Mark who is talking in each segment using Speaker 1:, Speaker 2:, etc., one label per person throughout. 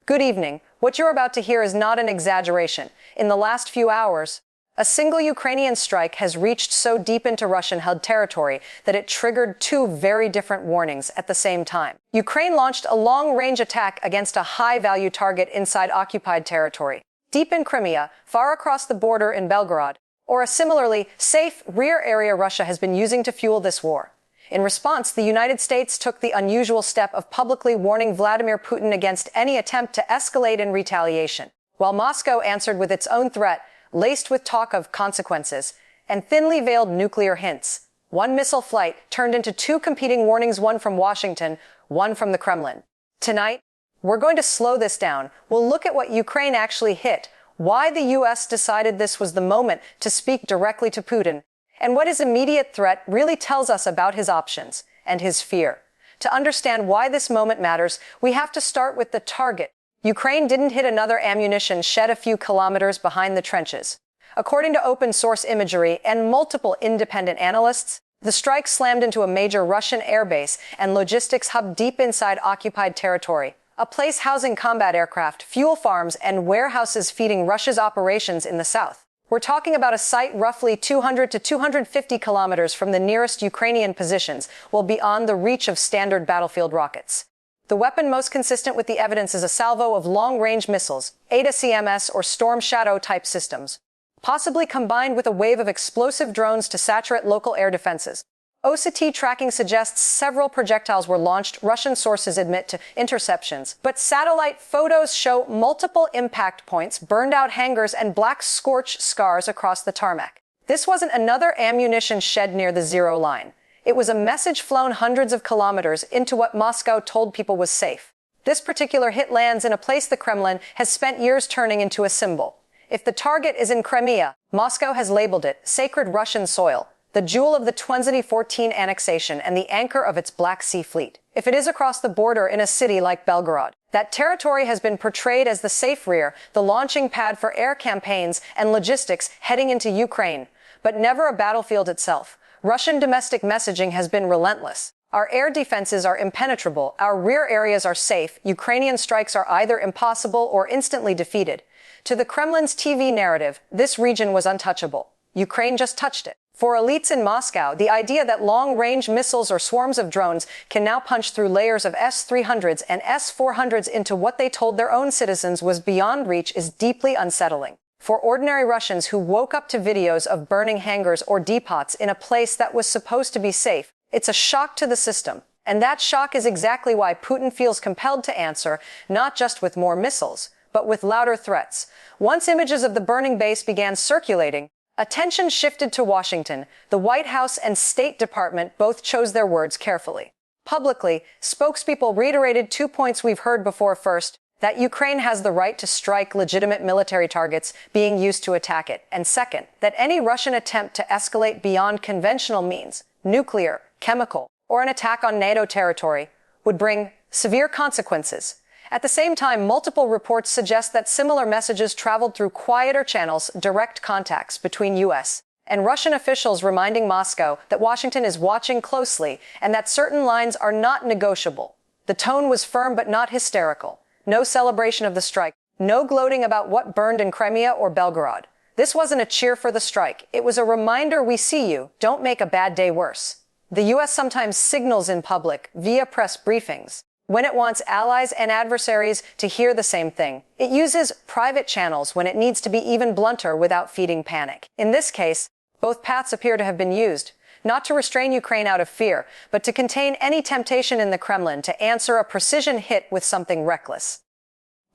Speaker 1: Good evening. What you're about to hear is not an exaggeration. In the last few hours, a single Ukrainian strike has reached so deep into Russian-held territory that it triggered two very different warnings at the same time. Ukraine launched a long-range attack against a high-value target inside occupied territory, deep in Crimea, far across the border in Belgorod, or a similarly safe rear area Russia has been using to fuel this war. In response, the United States took the unusual step of publicly warning Vladimir Putin against any attempt to escalate in retaliation, while Moscow answered with its own threat, laced with talk of consequences and thinly veiled nuclear hints. One missile flight turned into two competing warnings, one from Washington, one from the Kremlin. Tonight, we're going to slow this down. We'll look at what Ukraine actually hit, why the U.S. decided this was the moment to speak directly to Putin, and what his immediate threat really tells us about his options and his fear. To understand why this moment matters, we have to start with the target. Ukraine didn't hit another ammunition shed a few kilometers behind the trenches. According to open-source imagery and multiple independent analysts, the strike slammed into a major Russian airbase and logistics hub deep inside occupied territory, a place housing combat aircraft, fuel farms, and warehouses feeding Russia's operations in the south. We're talking about a site roughly 200 to 250 kilometers from the nearest Ukrainian positions, while beyond the reach of standard battlefield rockets. The weapon most consistent with the evidence is a salvo of long-range missiles, ATACMS or Storm Shadow-type systems, possibly combined with a wave of explosive drones to saturate local air defenses. OCT tracking suggests several projectiles were launched. Russian sources admit to interceptions, but satellite photos show multiple impact points, burned-out hangars, and black scorch scars across the tarmac. This wasn't another ammunition shed near the zero line. It was a message flown hundreds of kilometers into what Moscow told people was safe. This particular hit lands in a place the Kremlin has spent years turning into a symbol. If the target is in Crimea, Moscow has labeled it sacred Russian soil, the jewel of the 2014 annexation and the anchor of its Black Sea Fleet. If it is across the border in a city like Belgorod, that territory has been portrayed as the safe rear, the launching pad for air campaigns and logistics heading into Ukraine, but never a battlefield itself. Russian domestic messaging has been relentless. Our air defenses are impenetrable, our rear areas are safe, Ukrainian strikes are either impossible or instantly defeated. To the Kremlin's TV narrative, this region was untouchable. Ukraine just touched it. For elites in Moscow, the idea that long-range missiles or swarms of drones can now punch through layers of S-300s and S-400s into what they told their own citizens was beyond reach is deeply unsettling. For ordinary Russians who woke up to videos of burning hangars or depots in a place that was supposed to be safe, it's a shock to the system. And that shock is exactly why Putin feels compelled to answer, not just with more missiles, but with louder threats. Once images of the burning base began circulating, attention shifted to Washington. The White House and State Department both chose their words carefully. Publicly, spokespeople reiterated 2 points we've heard before. First, that Ukraine has the right to strike legitimate military targets being used to attack it. And second, that any Russian attempt to escalate beyond conventional means, nuclear, chemical, or an attack on NATO territory, would bring severe consequences. At the same time, multiple reports suggest that similar messages traveled through quieter channels, direct contacts between U.S. and Russian officials reminding Moscow that Washington is watching closely and that certain lines are not negotiable. The tone was firm but not hysterical. No celebration of the strike, no gloating about what burned in Crimea or Belgorod. This wasn't a cheer for the strike. It was a reminder, we see you, don't make a bad day worse. The U.S. sometimes signals in public, via press briefings, when it wants allies and adversaries to hear the same thing. It uses private channels when it needs to be even blunter without feeding panic. In this case, both paths appear to have been used, not to restrain Ukraine out of fear, but to contain any temptation in the Kremlin to answer a precision hit with something reckless.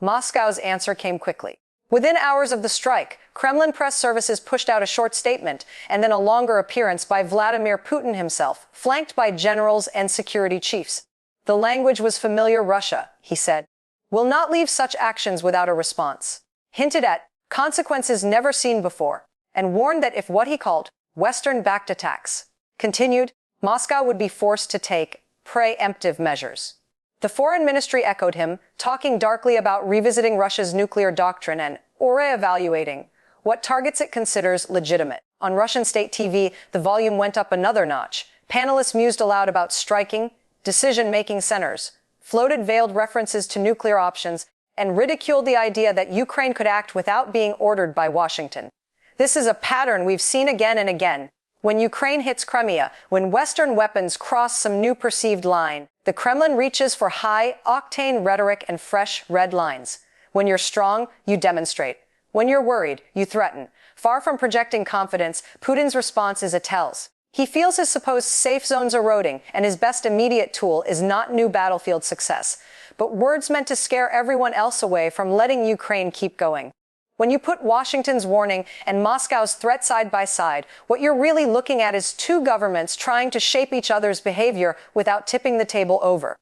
Speaker 1: Moscow's answer came quickly. Within hours of the strike, Kremlin press services pushed out a short statement and then a longer appearance by Vladimir Putin himself, flanked by generals and security chiefs. The language was familiar. Russia, he said, will not leave such actions without a response. Hinted at consequences never seen before, and warned that if what he called Western-backed attacks continued, Moscow would be forced to take preemptive measures. The foreign ministry echoed him, talking darkly about revisiting Russia's nuclear doctrine and re-evaluating what targets it considers legitimate. On Russian state TV, the volume went up another notch. Panelists mused aloud about striking decision-making centers, floated veiled references to nuclear options, and ridiculed the idea that Ukraine could act without being ordered by Washington. This is a pattern we've seen again and again. When Ukraine hits Crimea, when Western weapons cross some new perceived line, the Kremlin reaches for high-octane rhetoric and fresh red lines. When you're strong, you demonstrate. When you're worried, you threaten. Far from projecting confidence, Putin's response is a tells. He feels his supposed safe zones eroding, and his best immediate tool is not new battlefield success, but words meant to scare everyone else away from letting Ukraine keep going. When you put Washington's warning and Moscow's threat side by side, what you're really looking at is two governments trying to shape each other's behavior without tipping the table over.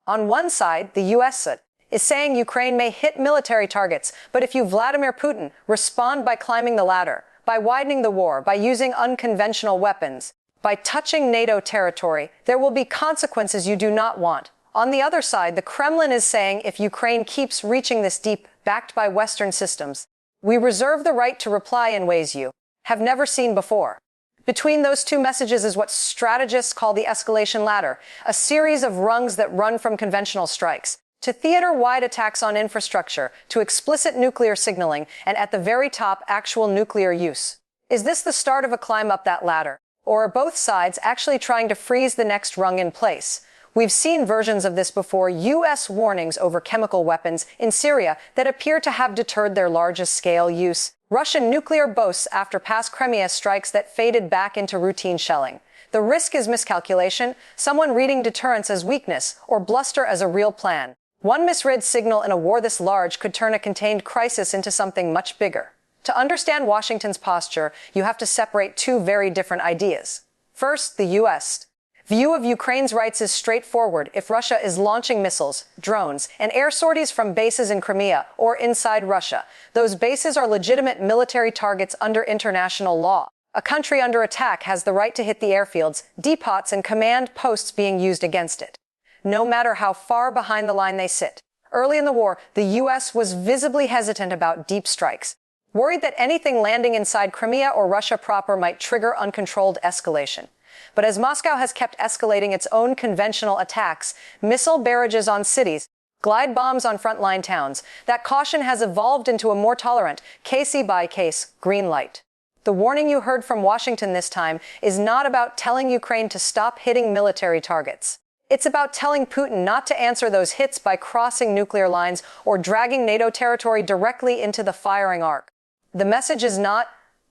Speaker 1: On one side, the U.S. is saying Ukraine may hit military targets, but if you, Vladimir Putin, respond by climbing the ladder, by widening the war, by using unconventional weapons, by touching NATO territory, there will be consequences you do not want. On the other side, the Kremlin is saying if Ukraine keeps reaching this deep, backed by Western systems, we reserve the right to reply in ways you have never seen before. Between those two messages is what strategists call the escalation ladder, a series of rungs that run from conventional strikes to theater-wide attacks on infrastructure, to explicit nuclear signaling, and at the very top, actual nuclear use. Is this the start of a climb up that ladder? Or are both sides actually trying to freeze the next rung in place? We've seen versions of this before, U.S. warnings over chemical weapons in Syria that appear to have deterred their largest-scale use. Russian nuclear boasts after past Crimea strikes that faded back into routine shelling. The risk is miscalculation, someone reading deterrence as weakness, or bluster as a real plan. One misread signal in a war this large could turn a contained crisis into something much bigger. To understand Washington's posture, you have to separate two very different ideas. First, the U.S. view of Ukraine's rights is straightforward. If Russia is launching missiles, drones, and air sorties from bases in Crimea or inside Russia, those bases are legitimate military targets under international law. A country under attack has the right to hit the airfields, depots, and command posts being used against it, no matter how far behind the line they sit. Early in the war, the U.S. was visibly hesitant about deep strikes, worried that anything landing inside Crimea or Russia proper might trigger uncontrolled escalation. But as Moscow has kept escalating its own conventional attacks, missile barrages on cities, glide bombs on frontline towns, that caution has evolved into a more tolerant, case-by-case green light. The warning you heard from Washington this time is not about telling Ukraine to stop hitting military targets. It's about telling Putin not to answer those hits by crossing nuclear lines or dragging NATO territory directly into the firing arc. The message is not,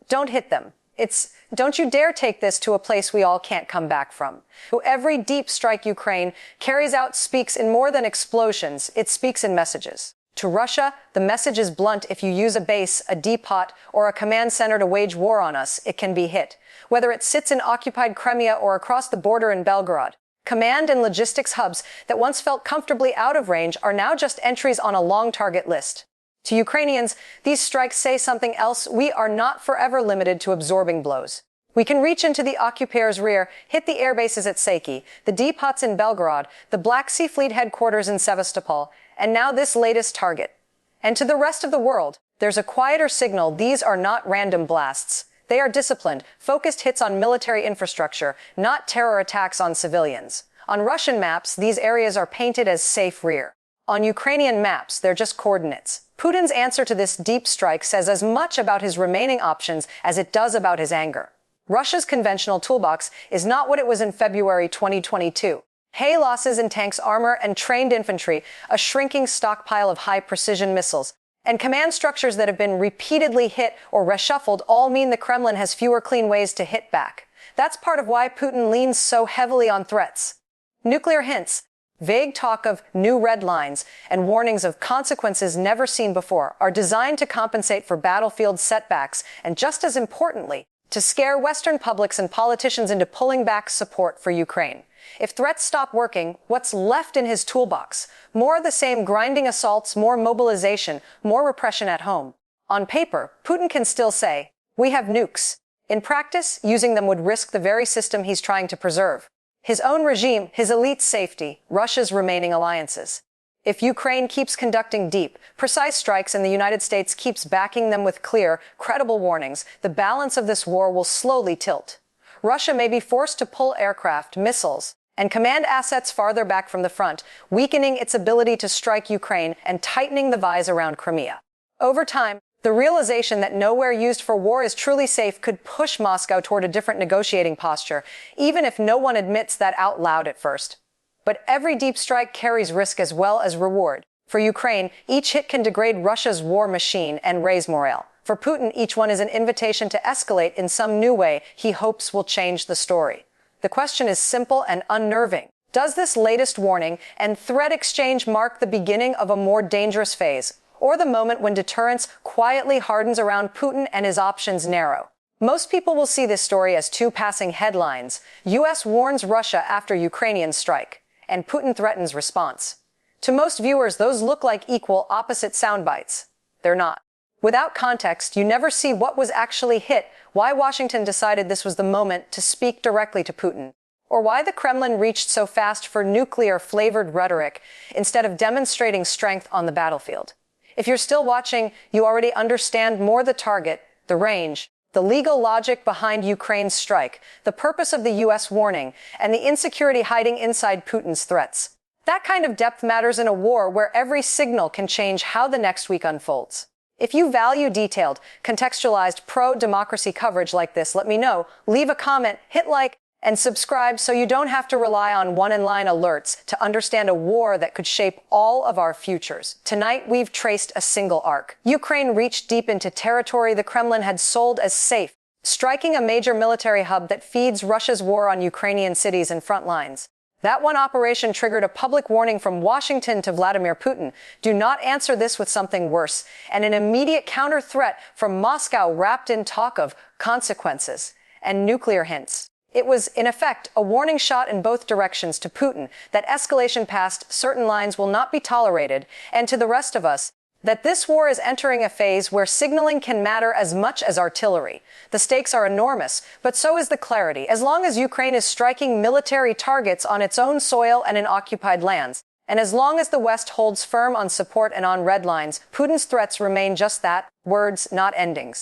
Speaker 1: don't hit them. It's, don't you dare take this to a place we all can't come back from. Every deep strike Ukraine carries out speaks in more than explosions, it speaks in messages. To Russia, the message is blunt. If you use a base, a depot, or a command center to wage war on us, it can be hit. Whether it sits in occupied Crimea or across the border in Belgorod, command and logistics hubs that once felt comfortably out of range are now just entries on a long target list. To Ukrainians, these strikes say something else. We are not forever limited to absorbing blows. We can reach into the occupiers' rear, hit the airbases at Saki, the depots in Belgorod, the Black Sea Fleet headquarters in Sevastopol, and now this latest target. And to the rest of the world, there's a quieter signal. These are not random blasts. They are disciplined, focused hits on military infrastructure, not terror attacks on civilians. On Russian maps, these areas are painted as safe rear. On Ukrainian maps, they're just coordinates. Putin's answer to this deep strike says as much about his remaining options as it does about his anger. Russia's conventional toolbox is not what it was in February 2022. Hay losses in tanks, armor, and trained infantry, a shrinking stockpile of high-precision missiles, and command structures that have been repeatedly hit or reshuffled all mean the Kremlin has fewer clean ways to hit back. That's part of why Putin leans so heavily on threats. Nuclear hints, vague talk of new red lines, and warnings of consequences never seen before are designed to compensate for battlefield setbacks and, just as importantly, to scare Western publics and politicians into pulling back support for Ukraine. If threats stop working, what's left in his toolbox? More of the same grinding assaults, more mobilization, more repression at home. On paper, Putin can still say, we have nukes. In practice, using them would risk the very system he's trying to preserve. His own regime, his elite's safety, Russia's remaining alliances. If Ukraine keeps conducting deep, precise strikes and the United States keeps backing them with clear, credible warnings, the balance of this war will slowly tilt. Russia may be forced to pull aircraft, missiles, and command assets farther back from the front, weakening its ability to strike Ukraine and tightening the vise around Crimea. Over time, the realization that nowhere used for war is truly safe could push Moscow toward a different negotiating posture, even if no one admits that out loud at first. But every deep strike carries risk as well as reward. For Ukraine, each hit can degrade Russia's war machine and raise morale. For Putin, each one is an invitation to escalate in some new way he hopes will change the story. The question is simple and unnerving. Does this latest warning and threat exchange mark the beginning of a more dangerous phase, or the moment when deterrence quietly hardens around Putin and his options narrow? Most people will see this story as two passing headlines: U.S. warns Russia after Ukrainian strike, and Putin threatens response. To most viewers, those look like equal opposite sound bites. They're not. Without context, you never see what was actually hit, why Washington decided this was the moment to speak directly to Putin, or why the Kremlin reached so fast for nuclear-flavored rhetoric instead of demonstrating strength on the battlefield. If you're still watching, you already understand more the target, the range, the legal logic behind Ukraine's strike, the purpose of the U.S. warning, and the insecurity hiding inside Putin's threats. That kind of depth matters in a war where every signal can change how the next week unfolds. If you value detailed, contextualized, pro-democracy coverage like this, let me know. Leave a comment, hit like, and subscribe so you don't have to rely on one-in-line alerts to understand a war that could shape all of our futures. Tonight, we've traced a single arc. Ukraine reached deep into territory the Kremlin had sold as safe, striking a major military hub that feeds Russia's war on Ukrainian cities and front lines. That one operation triggered a public warning from Washington to Vladimir Putin: do not answer this with something worse, and an immediate counter threat from Moscow wrapped in talk of consequences and nuclear hints. It was, in effect, a warning shot in both directions to Putin that escalation past certain lines will not be tolerated, and to the rest of us, that this war is entering a phase where signaling can matter as much as artillery. The stakes are enormous, but so is the clarity. As long as Ukraine is striking military targets on its own soil and in occupied lands, and as long as the West holds firm on support and on red lines, Putin's threats remain just that: words, not endings.